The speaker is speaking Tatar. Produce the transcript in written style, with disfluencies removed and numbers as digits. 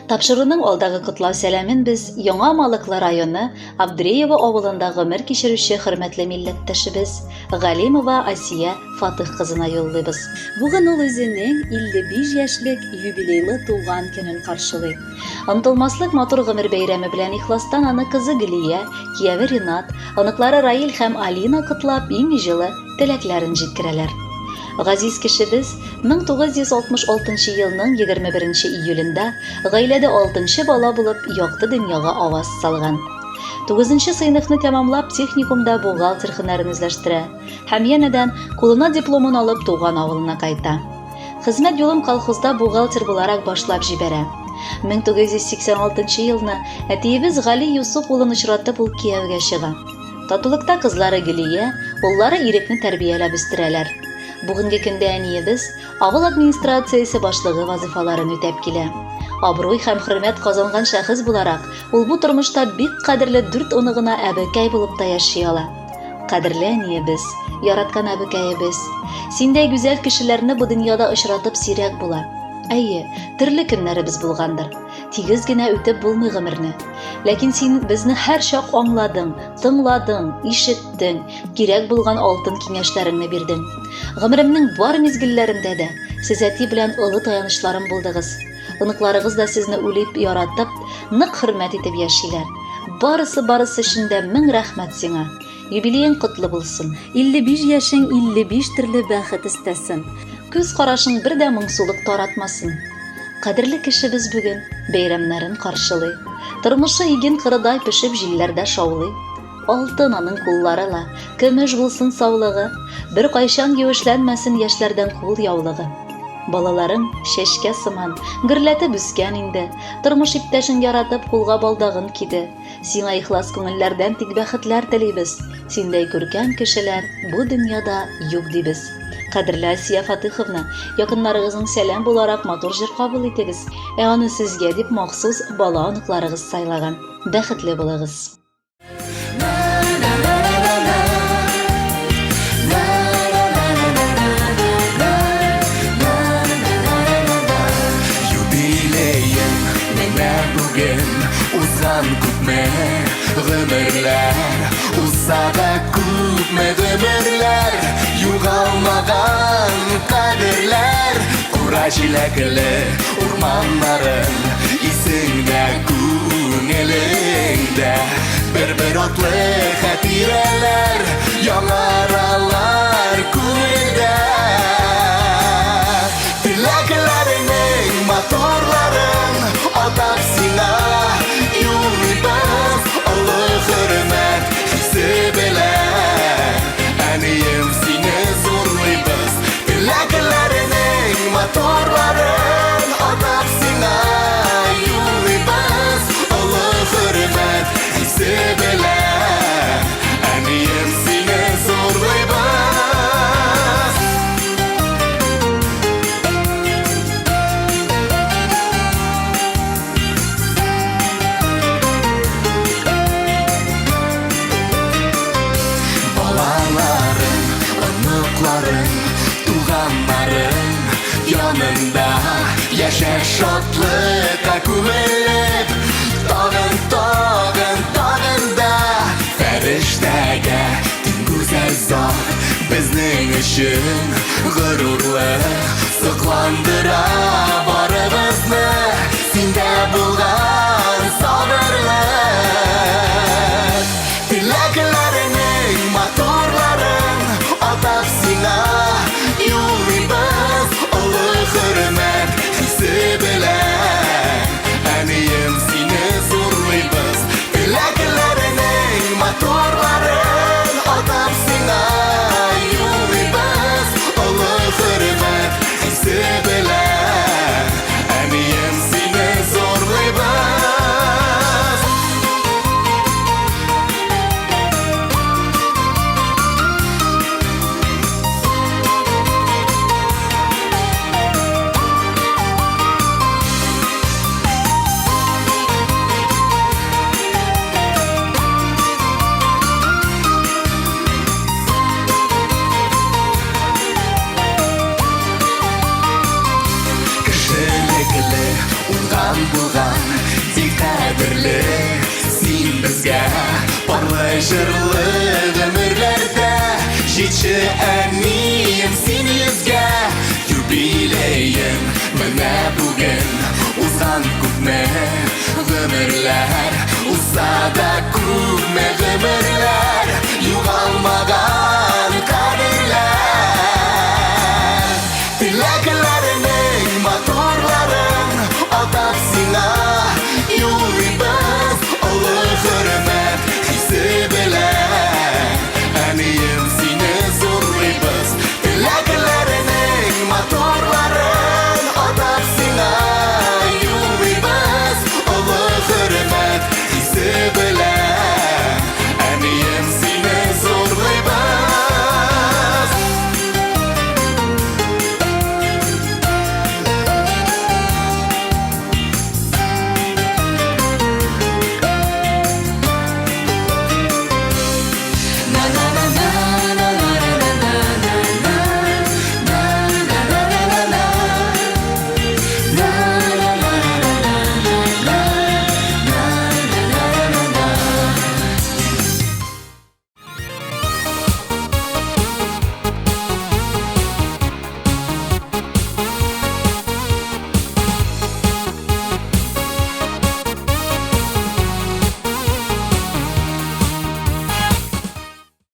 Тапшыруның алдагы котлау сәламен без Яңа Малыклы районы Абдреево авылында гомер кичерүче хөрмәтле милләттәшебез Галимова Асия Фатых кызына юллыйбыз. Бүген ул үзенең 55 яшьлек юбилейлы туган көнен каршылый. Онытылмаслык матур гомер бәйрәме белән ихластан аны кызы Гөлия, кияве Ринат, оныклары Раил һәм Алина котлап иң җылы теләкләрен җиткерәләр. Газиз кешебез 1966 елның 21 июлендә гаиләдә 6нчы бала булып якты дөньяга аваз салган. 9нчы сыйныфны тәмамлап техникумда бухгалтер һөнәрен үзләштерә һәм янәдән кулына дипломын алып туган авылына кайта. Хезмәт юлын колхозда бухгалтер буларак башлап җибәрә. 1986 елны әтиебез Гали Юсуп улын очратып ул киявгә чыга. Татулыкта кызлары Гөлия, уллары Ирекне тәрбияләп үстерәләр. Бүгенге көндә әниебез авыл администрациясе башлыгы вазифаларын үтәп килә. Абруй һәм хөрмәт казанган шәхес буларак, ул бу тормышта бик кадерле 4 оныгына әбекәй булып та яши ала. Кадерле әниебез, яраткан әбекәебез, синдәй гүзәл кешеләрне бу дөньяда очратып сирәк була. Әйе, төрле көннәребез булгандыр. Тигез генә үтеп булмый гомерне. Ләкин син безне һәр чак аңладың, тыңладың, ишеттең, кирәк булган алтын киңәшләреңне бирдең. Гомеремнең бар мизгелләрендә дә сез әти белән олы таянычларым булдыгыз. Оныкларыгыз да сезне үлеп яратып, нык хөрмәт итеп яшиләр. Барысы өчен дә 1000 рәхмәт сиңа. Юбилеең котлы булсын. 55 яшең 55 төрле бәхет истәсен. Күз карашың бер дә моңсулык таратмасын. Кадерле кешебез бүген бәйрәмнәрен каршылый. Тормышы иген кырыдай пешеп җилләрдә шаулый. Алтын аның куллары ла, көмеш булсын саулыгы, бер кайчан юешләнмәсен яшьләрдән кул яулыгы. Балаларың чәчкә сыман, гөрләтеп үскән инде, тормыш иптәшен яратып кулга балдагын киде. Сиңа ихлас күңелләрдән тик бәхетләр телибез. Синдәй күркәм кешеләр бу дөньяда юк дибез. Кадерле Асия Фатыховна, якыннарыгызның сәлам буларак матур җыр кабул итегез. Аны сезгә дип махсус бала оныкларыгыз сайлаган. Бәхетле булыгыз. Юбилеем менә бүген узган күпме гомерләр, узса да күпме гомерләр, югалмаган кадерләр, кура җиләкле урманнарым исеңдә күңелеңдә, бер атлы хатирәләр, яңаралар күңелдә. Теләкләреңнең матурларын атап сиңа юллыйбыз, олы хөрмәт хисе белән әнием сине зурлыйбыз. Теләкләреңнең матурларын атап сиңа юллыйбыз, олы хөрмәт хисе белән әнием сине зурлыйбыз. Туганнарым янында яшә шатлыкка күмелеп, тагын да фәрештәгә тиң гүзәл зат безнең өчен горурлы сокландыра барыбызны, синдә булган сабырлык. Теләкләреңнең матурларын атап сиңа юллыйбыз, олы хөрмәт хисе белән әнием сине зурлыйбыз. Теләкләреңнең матурларын атап сиңа юллыйбыз, олы хөрмәт хисе белән Кадерле син безгә парлы җырлы гомерләрдә җитче әнием син йөзгә юбилеем менә бүген узган күпме гомерләр узса да күпме гомерләр югалмаган